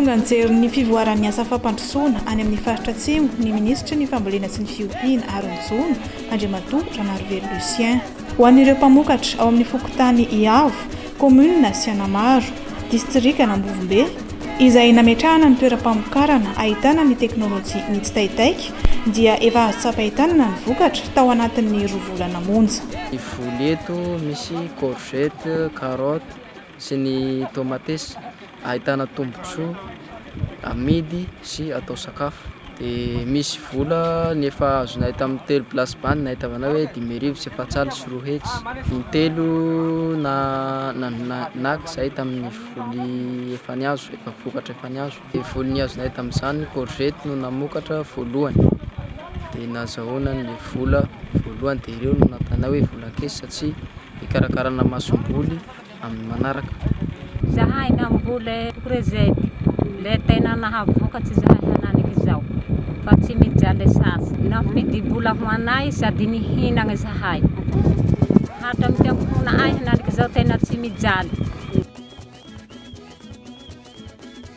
tonga nijery ny fivoaran'ny asa fampandrosoana any amin'ny faritra atsimo ny ministra ny fambolena sy ny fiompiana Aronjono Andriamatoa Ranarivelo Lucien. Ho an'ireo mpamokatra ao amin'ny fokotany Iavo, commune sy Anamaro, district Anambovimbe, izay nametrahana ny toeram-pamokarana ahitana ny teknôlôjia mitsitaitaika dia efa azo tsapahitanana ny vokatra tao anatin'ny 2 volana monja. Ny voly eto misy courgette, carotte sy ny tomatesy ahitana tombontsoa amidy sy atao sakafo. Dia misy vola nefa azonay tamin'ny 3 plasy bany na ahitavana hoe 5,000 sy 400 sy 3 hetsy. Ny 3 naka izay tamin'ny voly efa niazo, efa vokatra efa niazo. Dia voly niazonay tamin'izany courgette no namokatra voalohany. Dia nazahoana ny vola voalohany dia ireo no natana hoe vola kely satria hikarakarana masomboly amin'ny manaraka. Zahay namboly prezety le tena nahavokatsy zahay hananiky izao fa tsy mijaly sasy. Nampidibola ho anay sady nihinagna zahay. Hatra mitiampona ay hananiky izao tena tsy mijaly.